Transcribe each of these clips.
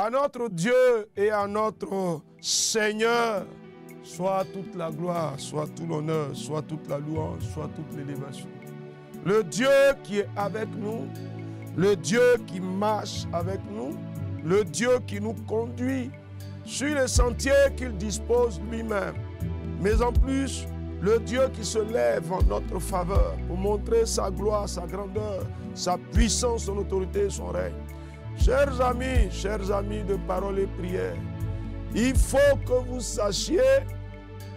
À notre Dieu et à notre Seigneur, soit toute la gloire, soit tout l'honneur, soit toute la louange, soit toute l'élévation. Le Dieu qui est avec nous, le Dieu qui marche avec nous, le Dieu qui nous conduit sur les sentiers qu'il dispose lui-même. Mais en plus, le Dieu qui se lève en notre faveur pour montrer sa gloire, sa grandeur, sa puissance, son autorité et son règne. Chers amis de Parole et Prière, il faut que vous sachiez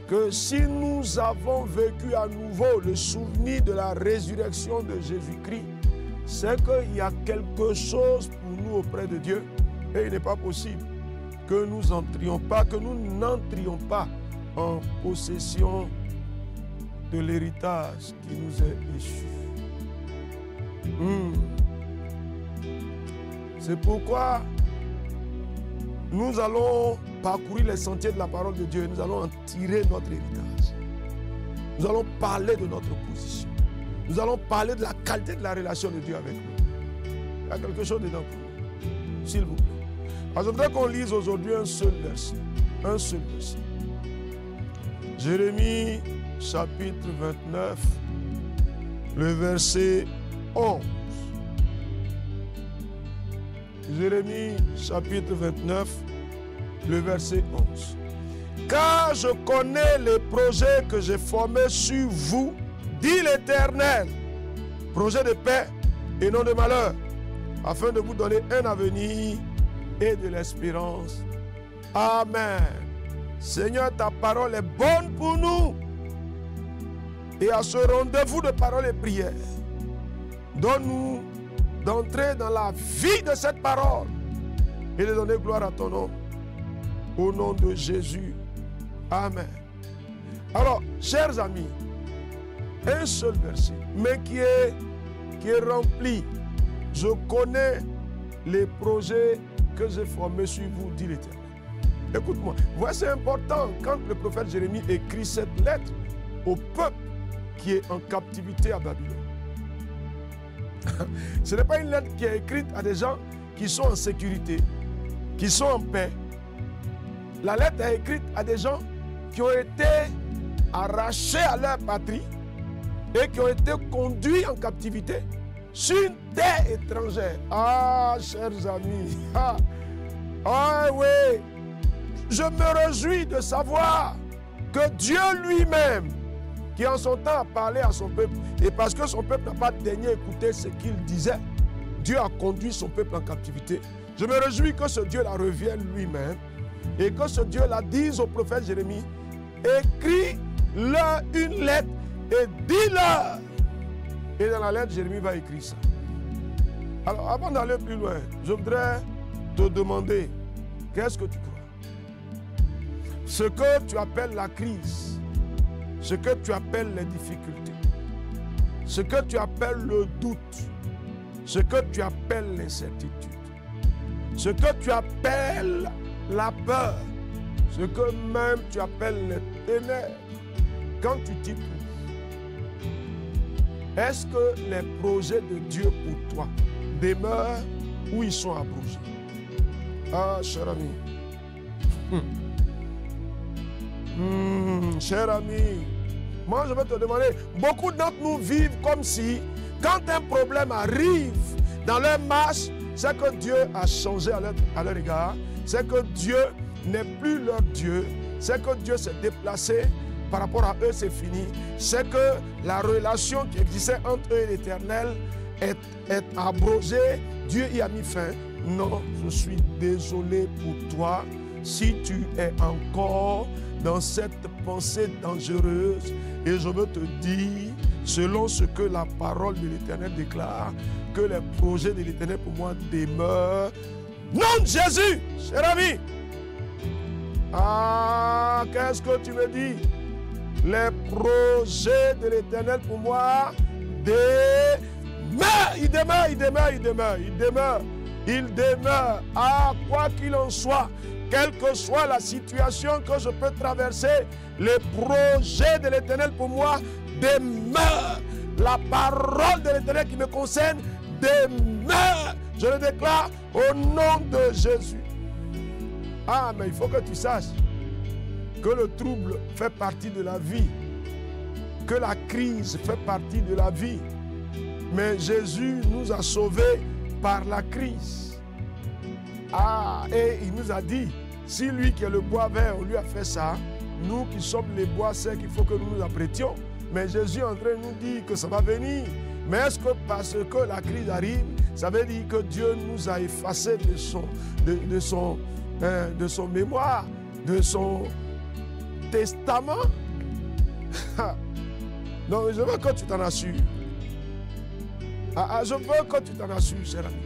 que si nous avons vécu à nouveau le souvenir de la résurrection de Jésus-Christ, c'est qu'il y a quelque chose pour nous auprès de Dieu et il n'est pas possible que nous n'entrions pas en possession de l'héritage qui nous est échu. C'est pourquoi nous allons parcourir les sentiers de la parole de Dieu. Nous allons en tirer notre héritage. Nous allons parler de notre position. Nous allons parler de la qualité de la relation de Dieu avec nous. Il y a quelque chose dedans pour nous. S'il vous plaît. Alors, je voudrais qu'on lise aujourd'hui un seul verset. Un seul verset. Jérémie chapitre 29, le verset 11. Jérémie chapitre 29, le verset 11. Car je connais les projets que j'ai formés sur vous, dit l'Éternel, projets de paix et non de malheur, afin de vous donner un avenir et de l'espérance. Amen. Seigneur, ta parole est bonne pour nous. Et à ce rendez-vous de parole et prière, donne-nous d'entrer dans la vie de cette parole et de donner gloire à ton nom. Au nom de Jésus. Amen. Alors, chers amis, un seul verset, mais qui est rempli. Je connais les projets que j'ai formés sur vous, dit l'Éternel. Écoute-moi, voici important quand le prophète Jérémie écrit cette lettre au peuple qui est en captivité à Babylone. Ce n'est pas une lettre qui est écrite à des gens qui sont en sécurité, qui sont en paix. La lettre est écrite à des gens qui ont été arrachés à leur patrie et qui ont été conduits en captivité sur une terre étrangère. Ah, chers amis, ah oui, je me réjouis de savoir que Dieu lui-même, qui en son temps a parlé à son peuple, et parce que son peuple n'a pas daigné écouter ce qu'il disait, Dieu a conduit son peuple en captivité. Je me réjouis que ce Dieu-là revienne lui-même et que ce Dieu-là dise au prophète Jérémie, écris-leur une lettre et dis-leur. Et dans la lettre, Jérémie va écrire ça. Alors, avant d'aller plus loin, je voudrais te demander, qu'est-ce que tu crois? Ce que tu appelles la crise, ce que tu appelles les difficultés, ce que tu appelles le doute, ce que tu appelles l'incertitude, ce que tu appelles la peur, ce que même tu appelles les ténèbres, quand tu t'y trouves, est-ce que les projets de Dieu pour toi demeurent ou ils sont abrogés? Ah, cher ami. Cher ami, moi je vais te demander, beaucoup d'entre nous vivent comme si, quand un problème arrive dans leur marche, c'est que Dieu a changé à leur égard, c'est que Dieu n'est plus leur Dieu, c'est que Dieu s'est déplacé, par rapport à eux c'est fini, c'est que la relation qui existait entre eux et l'Éternel est abrogée, Dieu y a mis fin. Non, je suis désolé pour toi si tu es encore dans cette pensée dangereuse, et je veux te dire, selon ce que la parole de l'Éternel déclare, que les projets de l'Éternel pour moi demeurent. Nom de Jésus, cher ami. Ah, qu'est-ce que tu me dis? Les projets de l'Éternel pour moi demeurent. Il demeure. Ah, quoi qu'il en soit, quelle que soit la situation que je peux traverser, les projets de l'Éternel pour moi demeurent. La parole de l'Éternel qui me concerne demeure. Je le déclare au nom de Jésus. Ah, mais il faut que tu saches que le trouble fait partie de la vie, que la crise fait partie de la vie. Mais Jésus nous a sauvés par la crise. Ah, et il nous a dit, si lui qui est le bois vert, on lui a fait ça, nous qui sommes les bois secs, il faut que nous nous apprêtions. Mais Jésus est en train de nous dire que ça va venir. Mais est-ce que parce que la crise arrive, ça veut dire que Dieu nous a effacés de son mémoire, de son testament? Non, je veux que tu t'en assures. Je veux que tu t'en assures, cher ami.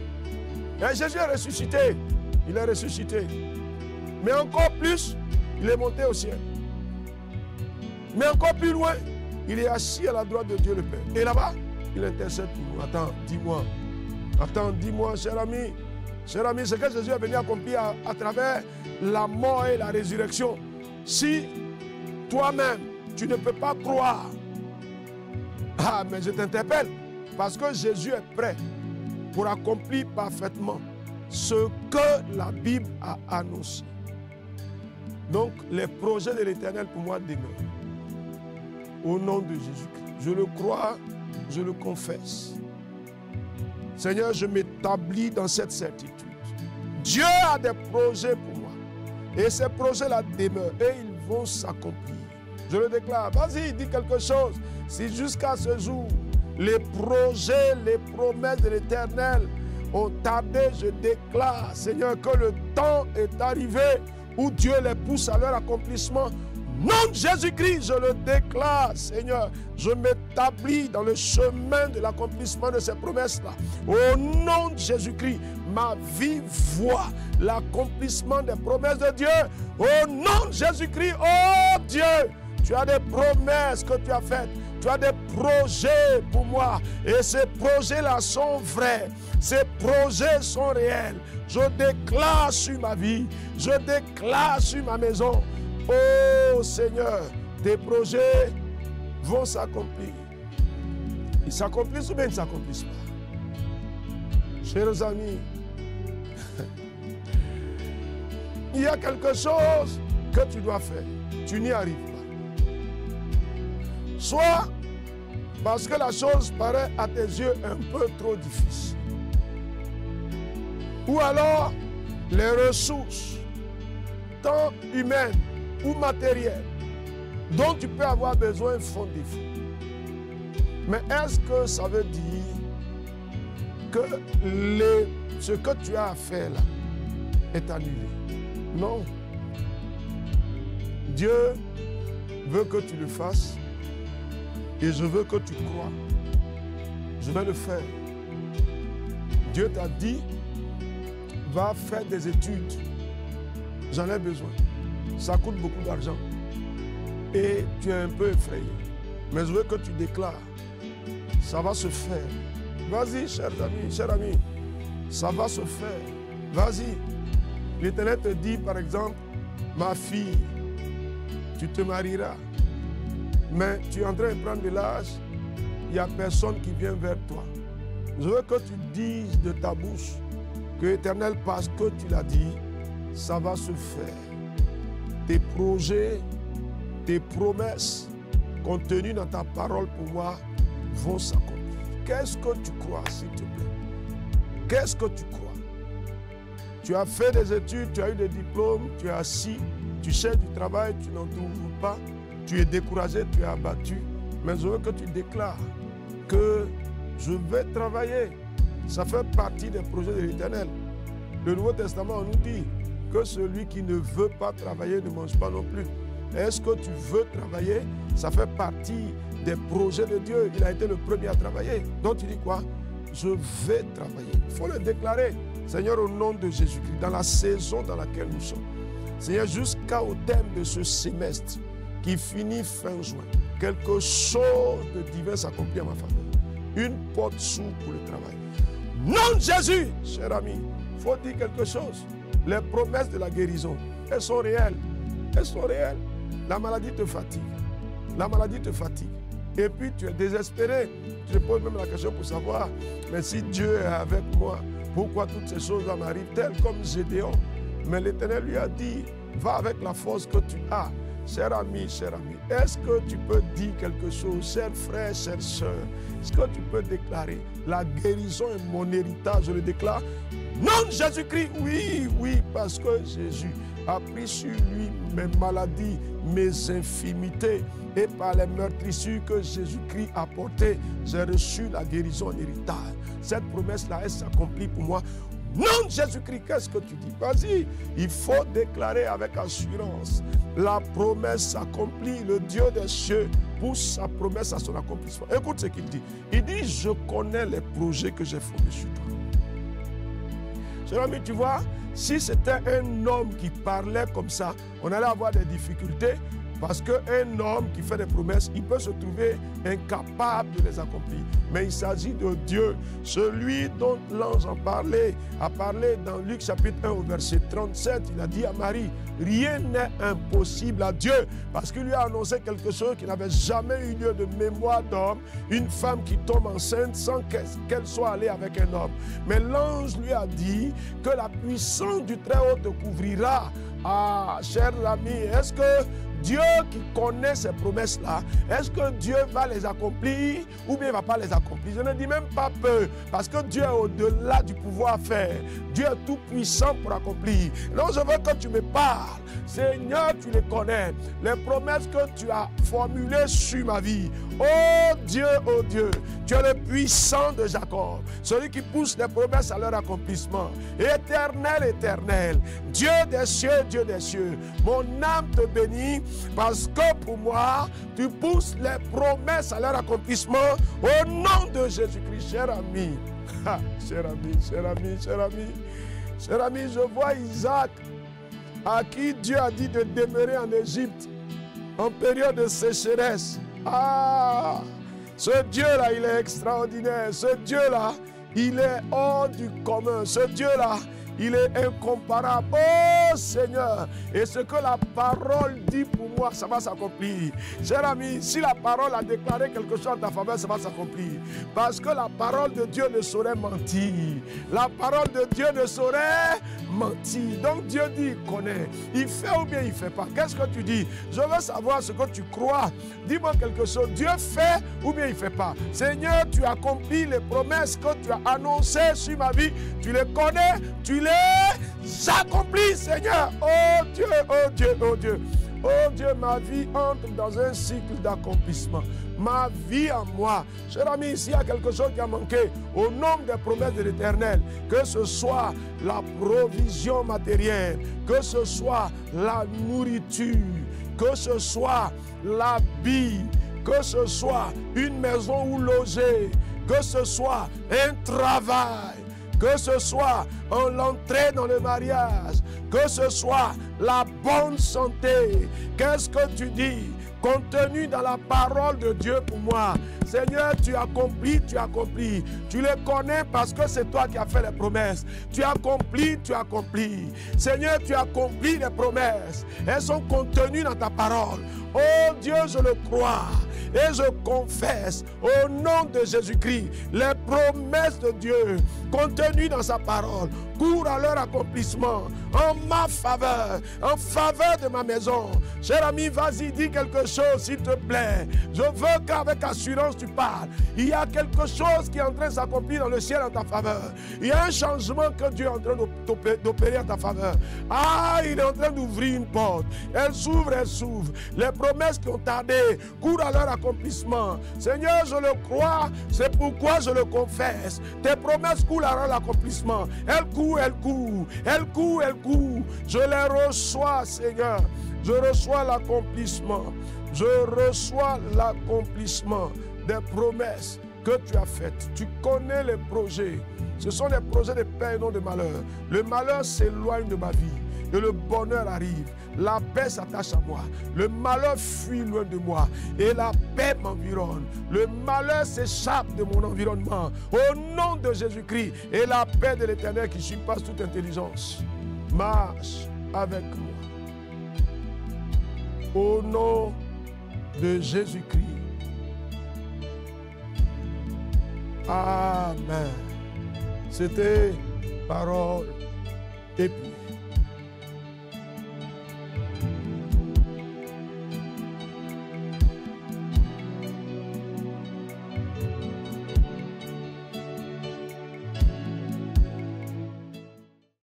Et Jésus est ressuscité. Il est ressuscité. Mais encore plus, il est monté au ciel. Mais encore plus loin, il est assis à la droite de Dieu le Père. Et là-bas, il intercède pour nous. Attends, dis-moi. Attends, dis-moi, cher ami. Cher ami, c'est que Jésus est venu accomplir à travers la mort et la résurrection. Si toi-même, tu ne peux pas croire, ah, mais je t'interpelle. Parce que Jésus est prêt pour accomplir parfaitement ce que la Bible a annoncé. Donc, les projets de l'Éternel pour moi demeurent. Au nom de Jésus-Christ. Je le crois, je le confesse. Seigneur, je m'établis dans cette certitude. Dieu a des projets pour moi. Et ces projets-là demeurent et ils vont s'accomplir. Je le déclare. Vas-y, dis quelque chose. Si jusqu'à ce jour, les projets, les promesses de l'Éternel ont tardé, je déclare, Seigneur, que le temps est arrivé où Dieu les pousse à leur accomplissement. Nom de Jésus-Christ, je le déclare, Seigneur. Je m'établis dans le chemin de l'accomplissement de ces promesses-là. Au nom de Jésus-Christ, ma vie voit l'accomplissement des promesses de Dieu. Au nom de Jésus-Christ, oh Dieu, tu as des promesses que tu as faites. Tu as des projets pour moi. Et ces projets-là sont vrais. Ces projets sont réels. Je déclare sur ma vie. Je déclare sur ma maison. Oh Seigneur, tes projets vont s'accomplir. Ils s'accomplissent ou bien ils ne s'accomplissent pas? Chers amis, il y a quelque chose que tu dois faire. Tu n'y arrives pas. Soit parce que la chose paraît à tes yeux un peu trop difficile. Ou alors les ressources, tant humaines ou matérielles, dont tu peux avoir besoin font défaut. Mais est-ce que ça veut dire que ce que tu as à faire là est annulé? Non. Dieu veut que tu le fasses. Et je veux que tu crois. Je vais le faire. Dieu t'a dit, va faire des études. J'en ai besoin. Ça coûte beaucoup d'argent. Et tu es un peu effrayé. Mais je veux que tu déclares. Ça va se faire. Vas-y, chers amis, cher ami. Ça va se faire. Vas-y. L'Éternel te dit, par exemple, ma fille, tu te marieras. Mais tu es en train de prendre de l'âge, il n'y a personne qui vient vers toi. Je veux que tu dises de ta bouche que l'Éternel, parce que tu l'as dit, ça va se faire. Tes projets, tes promesses contenues dans ta parole pour moi vont s'accomplir. Qu'est-ce que tu crois, s'il te plaît? Qu'est-ce que tu crois? Tu as fait des études, tu as eu des diplômes, tu es assis, tu cherches du travail, tu n'en trouves pas. Tu es découragé, tu es abattu. Mais je veux que tu déclares que je vais travailler. Ça fait partie des projets de l'Éternel. Le Nouveau Testament nous dit que celui qui ne veut pas travailler ne mange pas non plus. Est-ce que tu veux travailler? Ça fait partie des projets de Dieu. Il a été le premier à travailler. Donc tu dis quoi? Je vais travailler. Il faut le déclarer. Seigneur, au nom de Jésus-Christ, dans la saison dans laquelle nous sommes. Seigneur, jusqu'au terme de ce semestre, qui finit fin juin, quelque chose de divin s'accomplit en ma faveur. Une porte s'ouvre pour le travail. Nom de Jésus, cher ami, il faut dire quelque chose. Les promesses de la guérison, elles sont réelles. Elles sont réelles. La maladie te fatigue. La maladie te fatigue. Et puis tu es désespéré. Tu te poses même la question pour savoir, mais si Dieu est avec moi, pourquoi toutes ces choses-là m'arrivent telles comme Gédéon? Mais l'Éternel lui a dit, va avec la force que tu as. Cher ami, est-ce que tu peux dire quelque chose, cher frère, chère soeur? Est-ce que tu peux déclarer, la guérison est mon héritage, je le déclare? Non, Jésus-Christ, oui, parce que Jésus a pris sur lui mes maladies, mes infirmités, et par les meurtrissures que Jésus-Christ a portées, j'ai reçu la guérison en héritage. Cette promesse-là, elle s'accomplit pour moi. Non, Jésus-Christ, qu'est-ce que tu dis? Vas-y, il faut déclarer avec assurance. La promesse s'accomplit, le Dieu des cieux pousse sa promesse à son accomplissement. Écoute ce qu'il dit. Il dit, je connais les projets que j'ai formés sur toi. Cher ami, tu vois, si c'était un homme qui parlait comme ça, on allait avoir des difficultés. Parce qu'un homme qui fait des promesses, il peut se trouver incapable de les accomplir. Mais il s'agit de Dieu, celui dont l'ange a parlé dans Luc chapitre 1 au verset 37. Il a dit à Marie, rien n'est impossible à Dieu, parce qu'il lui a annoncé quelque chose qui n'avait jamais eu lieu de mémoire d'homme, une femme qui tombe enceinte sans qu'elle soit allée avec un homme. Mais l'ange lui a dit que la puissance du Très-Haut te couvrira. Ah, cher ami, est-ce que Dieu qui connaît ces promesses-là, est-ce que Dieu va les accomplir ou bien il ne va pas les accomplir? Je ne dis même pas peu, parce que Dieu est au-delà du pouvoir faire. Dieu est tout puissant pour accomplir. Donc je veux que tu me parles. Seigneur, tu les connais. Les promesses que tu as formulées sur ma vie. Oh Dieu, tu es le puissant de Jacob, celui qui pousse les promesses à leur accomplissement. Éternel, Dieu des cieux, mon âme te bénit parce que pour moi, tu pousses les promesses à leur accomplissement au nom de Jésus-Christ. Cher ami, je vois Isaac à qui Dieu a dit de demeurer en Égypte en période de sécheresse. Ah, ce Dieu-là, il est extraordinaire. Ce Dieu-là, il est hors du commun. Ce Dieu-là, il est incomparable. Oh Seigneur, et ce que la parole dit pour moi, ça va s'accomplir. Cher ami, si la parole a déclaré quelque chose en ta faveur, ça va s'accomplir. Parce que la parole de Dieu ne saurait mentir. La parole de Dieu ne saurait mentir. Donc Dieu dit, il connaît. Il fait ou bien il ne fait pas. Qu'est-ce que tu dis? Je veux savoir ce que tu crois. Dis-moi quelque chose. Dieu fait ou bien il ne fait pas. Seigneur, tu accomplis les promesses que tu as annoncées sur ma vie. Tu les connais, tu les accomplis, Seigneur. Oh Dieu, oh Dieu, oh Dieu. Oh Dieu, ma vie entre dans un cycle d'accomplissement. Ma vie en moi. Cher ami, s'il y a quelque chose qui a manqué, au nom des promesses de l'Éternel, que ce soit la provision matérielle, que ce soit la nourriture, que ce soit l'habit, que ce soit une maison où loger, que ce soit un travail, que ce soit l'entrée dans le mariage, que ce soit la bonne santé. Qu'est-ce que tu dis? Contenu dans la parole de Dieu pour moi. Seigneur, tu accomplis, tu accomplis. Tu les connais parce que c'est toi qui as fait les promesses. Tu accomplis, tu accomplis. Seigneur, tu accomplis les promesses. Elles sont contenues dans ta parole. Oh Dieu, je le crois. Et je confesse au nom de Jésus-Christ les promesses de Dieu contenues dans sa parole courent à leur accomplissement en ma faveur, en faveur de ma maison. Cher ami, vas-y, dis quelque chose s'il te plaît. Je veux qu'avec assurance tu parles. Il y a quelque chose qui est en train de s'accomplir dans le ciel en ta faveur. Il y a un changement que Dieu est en train d'opérer en ta faveur. Ah, il est en train d'ouvrir une porte. Elle s'ouvre, elle s'ouvre. Les promesses qui ont tardé courent à leur accomplissement. Seigneur, je le crois, c'est pourquoi je le confesse. Tes promesses courent à leur accomplissement. Elles courent, elles courent, elles courent, elles courent. Je les reçois, Seigneur. Je reçois l'accomplissement. Je reçois l'accomplissement des promesses que tu as faites. Tu connais les projets. Ce sont des projets de paix et non de malheur. Le malheur s'éloigne de ma vie et le bonheur arrive. La paix s'attache à moi. Le malheur fuit loin de moi et la paix m'environne. Le malheur s'échappe de mon environnement. Au nom de Jésus-Christ et la paix de l'Éternel qui surpasse toute intelligence marche avec moi. Au nom de Jésus-Christ. Amen. C'était parole et puis.